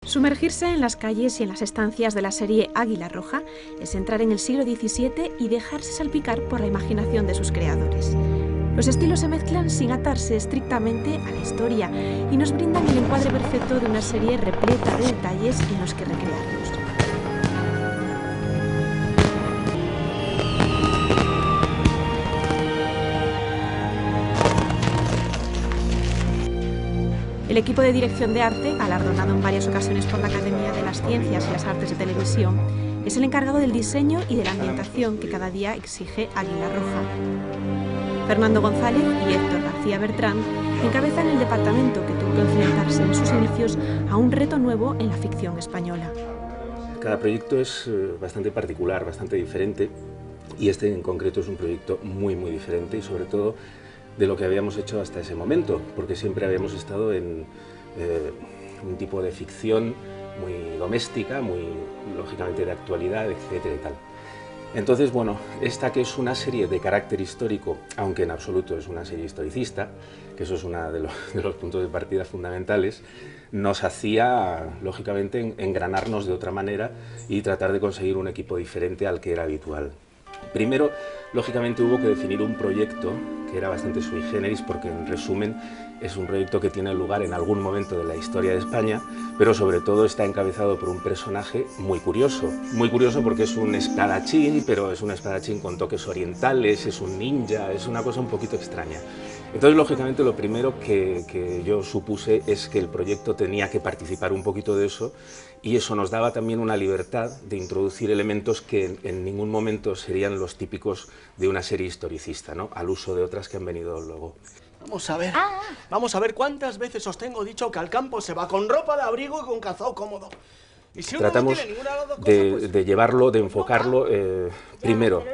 Sumergirse en las calles y en las estancias de la serie Águila Roja es entrar en el siglo XVII y dejarse salpicar por la imaginación de sus creadores. Los estilos se mezclan sin atarse estrictamente a la historia y nos brindan el encuadre perfecto de una serie repleta de detalles en los que recrearnos. El equipo de dirección de arte, galardonado en varias ocasiones por la Academia de las Ciencias y las Artes de Televisión, es el encargado del diseño y de la ambientación que cada día exige Águila Roja. Fernando González y Héctor García Bertrán encabezan el departamento que tuvo que enfrentarse en sus inicios a un reto nuevo en la ficción española. Cada proyecto es bastante particular, bastante diferente, y este en concreto es un proyecto muy diferente y sobre todo de lo que habíamos hecho hasta ese momento, porque siempre habíamos estado en un tipo de ficción muy doméstica, muy lógicamente de actualidad, etcétera y tal. Entonces, bueno, esta que es una serie de carácter histórico, aunque en absoluto es una serie historicista, que eso es uno de los puntos de partida fundamentales, nos hacía, lógicamente, engranarnos de otra manera y tratar de conseguir un equipo diferente al que era habitual. Primero, lógicamente, hubo que definir un proyecto que era bastante sui generis, porque en resumen es un proyecto que tiene lugar en algún momento de la historia de España, pero sobre todo está encabezado por un personaje muy curioso porque es un espadachín, pero es un espadachín con toques orientales, es un ninja, es una cosa un poquito extraña. Entonces, lógicamente, lo primero que yo supuse es que el proyecto tenía que participar un poquito de eso, y eso nos daba también una libertad de introducir elementos que en ningún momento serían los típicos de una serie historicista, ¿no? Al uso de otras que han venido luego. Vamos a ver cuántas veces os tengo dicho que al campo se va con ropa de abrigo y con calzado cómodo. Y si uno Tratamos no tiene ninguna de las dos cosas, de llevarlo, de enfocarlo, primero,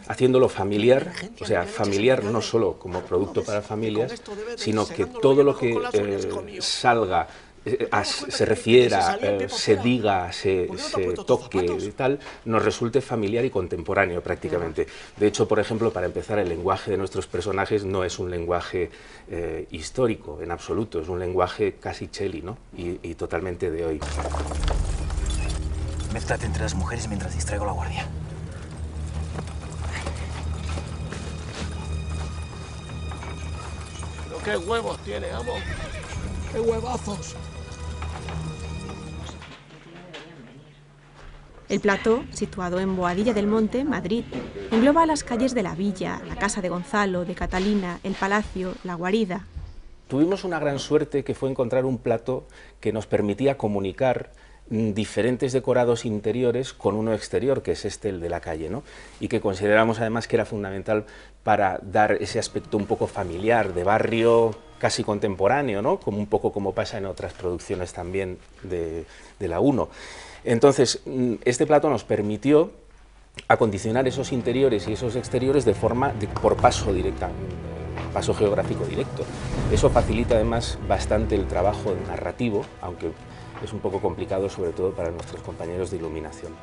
haciéndolo familiar, o sea, familiar no solo como producto para familias, sino que todo lo que salga, se refiera, se diga, se toque y tal, nos resulte familiar y contemporáneo prácticamente. De hecho, por ejemplo, para empezar, el lenguaje de nuestros personajes no es un lenguaje histórico en absoluto, es un lenguaje casi cheli, ¿no? y totalmente de hoy. Mézclate entre las mujeres mientras distraigo la guardia. pero qué huevos tiene, amo. ¡Qué huevazos! El plató, situado en Boadilla del Monte, Madrid, engloba las calles de la Villa, la Casa de Gonzalo, de Catalina, el Palacio, la Guarida. Tuvimos una gran suerte, que fue encontrar un plató que nos permitía comunicar diferentes decorados interiores con uno exterior, que es el de la calle, ¿no? Y que consideramos además que era fundamental para dar ese aspecto un poco familiar, de barrio casi contemporáneo, ¿no? Como un poco como pasa en otras producciones también de la 1. Entonces, este plató nos permitió acondicionar esos interiores y esos exteriores de forma por paso directa, paso geográfico directo. Eso facilita además bastante el trabajo narrativo, aunque es un poco complicado, sobre todo para nuestros compañeros de iluminación.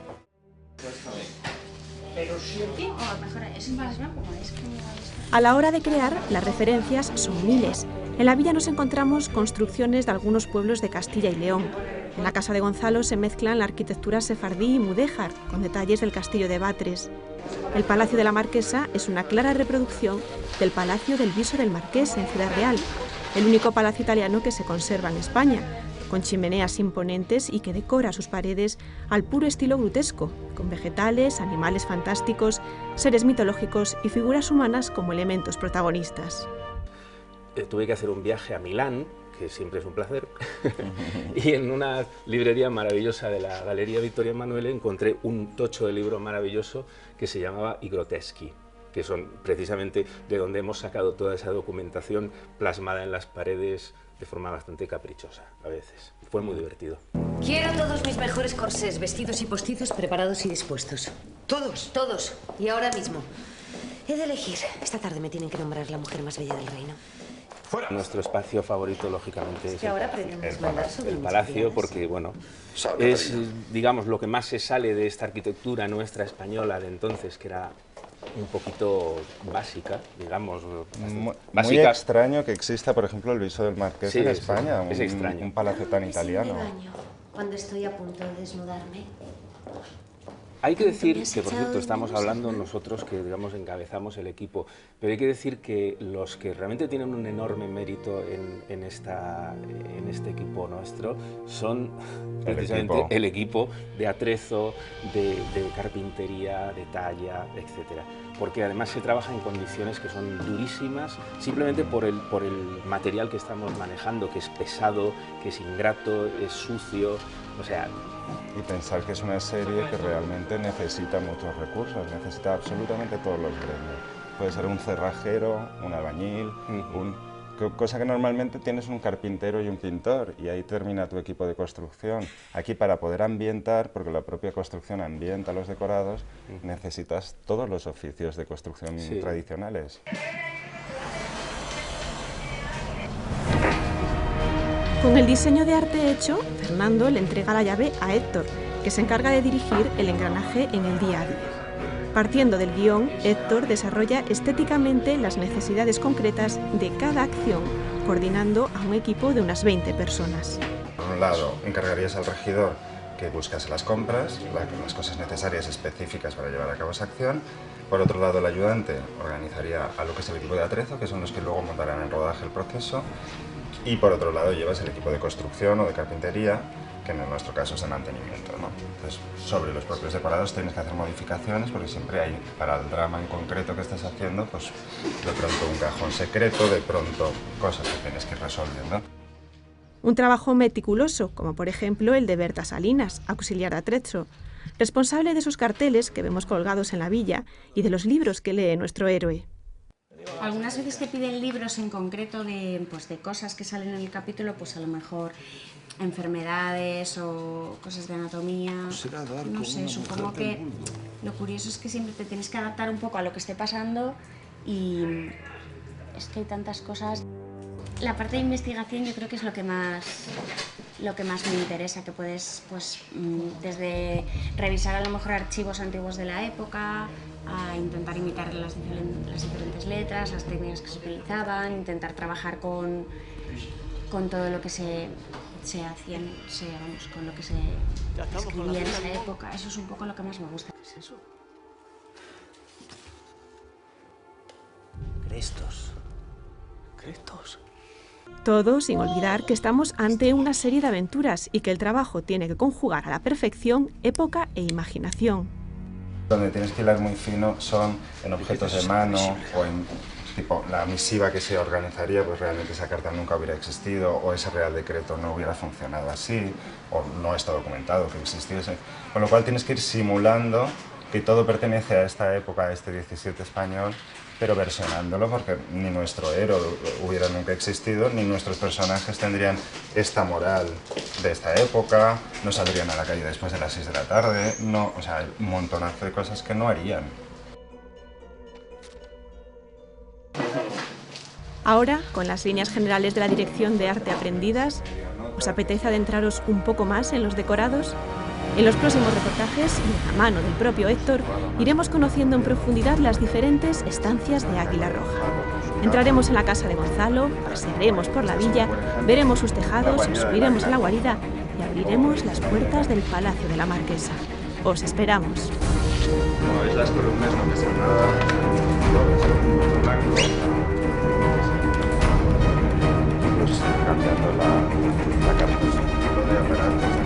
A la hora de crear, las referencias son miles. En la villa nos encontramos construcciones de algunos pueblos de Castilla y León. En la Casa de Gonzalo se mezclan la arquitectura sefardí y mudéjar, con detalles del castillo de Batres. El Palacio de la Marquesa es una clara reproducción del Palacio del Viso del Marqués en Ciudad Real, el único palacio italiano que se conserva en España, con chimeneas imponentes y que decora sus paredes al puro estilo grutesco, con vegetales, animales fantásticos, seres mitológicos y figuras humanas como elementos protagonistas. Tuve que hacer un viaje a Milán, que siempre es un placer, y en una librería maravillosa de la Galería Vittorio Emanuele encontré un tocho de libro maravilloso que se llamaba I Grotteschi, que son precisamente de donde hemos sacado toda esa documentación plasmada en las paredes de forma bastante caprichosa a veces. Fue muy divertido. Quiero todos mis mejores corsés, vestidos y postizos preparados y dispuestos. ¿Todos? Todos. Y ahora mismo. He de elegir. Esta tarde me tienen que nombrar la mujer más bella del reino. ¡Fuera! Nuestro espacio favorito, lógicamente, es ahora aprendemos a mandar sobre el muchas palacio, piedras. porque, bueno, es, digamos, lo que más se sale de esta arquitectura nuestra española de entonces, que era un poquito básica, digamos, básica. Muy extraño que exista, por ejemplo, el Viso del Marqués Sí, en es España, extraño. un palacio tan italiano. cuando estoy a punto de desnudarme. Hay que decir ¿Me has que, por echado cierto, de estamos menos, hablando Hernán? nosotros que, digamos, encabezamos el equipo, pero hay que decir que los que realmente tienen un enorme mérito en este equipo nuestro son precisamente el equipo de atrezo, de carpintería, de talla, etcétera. Porque además se trabaja en condiciones que son durísimas, simplemente por el material que estamos manejando, que es pesado, que es ingrato, es sucio, o sea... Y pensar que es una serie que realmente necesita muchos recursos, necesita absolutamente todos los gremios. Puede ser un cerrajero, un albañil, cosa que normalmente tienes un carpintero y un pintor, y ahí termina tu equipo de construcción. Aquí, para poder ambientar, porque la propia construcción ambienta los decorados, necesitas todos los oficios de construcción tradicionales. Con el diseño de arte hecho, Fernando le entrega la llave a Héctor, que se encarga de dirigir el engranaje en el día a día. Partiendo del guión, Héctor desarrolla estéticamente las necesidades concretas de cada acción, coordinando a un equipo de unas 20 personas. Por un lado, encargarías al regidor que buscase las compras, las cosas necesarias específicas para llevar a cabo esa acción. Por otro lado, el ayudante organizaría a lo que es el equipo de atrezo, que son los que luego montarán en rodaje el proceso. Y por otro lado llevas el equipo de construcción o de carpintería, que en nuestro caso es de mantenimiento, ¿no? Entonces, sobre los propios decorados tienes que hacer modificaciones porque siempre hay, para el drama en concreto que estás haciendo, pues de pronto un cajón secreto, de pronto cosas que tienes que ir resolviendo. Un trabajo meticuloso, como por ejemplo el de Berta Salinas, auxiliar de atrezo, responsable de esos carteles que vemos colgados en la villa y de los libros que lee nuestro héroe. Algunas veces te piden libros en concreto de cosas que salen en el capítulo, pues a lo mejor enfermedades o cosas de anatomía, no sé, supongo que lo curioso es que siempre te tienes que adaptar un poco a lo que esté pasando y es que hay tantas cosas. La parte de investigación yo creo que es lo que más me interesa, que puedes, pues, desde revisar a lo mejor archivos antiguos de la época, a intentar imitar las diferentes letras, las técnicas que se utilizaban, intentar trabajar con todo lo que se hacía, vamos, con lo que se escribía en esa época. Eso es un poco lo que más me gusta. ¿Qué es eso? Crestos. ¿Crestos? Todo sin olvidar que estamos ante una serie de aventuras y que el trabajo tiene que conjugar a la perfección época e imaginación. Donde tienes que hilar muy fino son en objetos de mano o en tipo la misiva que se organizaría, pues realmente esa carta nunca hubiera existido o ese Real Decreto no hubiera funcionado así o no está documentado que existiese. Con lo cual tienes que ir simulando que todo pertenece a esta época, a este 17 español, pero versionándolo porque ni nuestro héroe hubiera nunca existido, ni nuestros personajes tendrían esta moral de esta época, no saldrían a la calle después de las 6 de la tarde, no, o sea, hay un montonazo de cosas que no harían. Ahora, con las líneas generales de la Dirección de Arte aprendidas, ¿os apetece adentraros un poco más en los decorados? En los próximos reportajes, y de la mano del propio Héctor, iremos conociendo en profundidad las diferentes estancias de Águila Roja. Entraremos en la casa de Gonzalo, pasearemos por la villa, veremos sus tejados, subiremos a la guarida y abriremos las puertas del Palacio de la Marquesa. Os esperamos. Como veis, las columnas no pesan nada, todo blanco, pues cambiando la carta, de aparatos.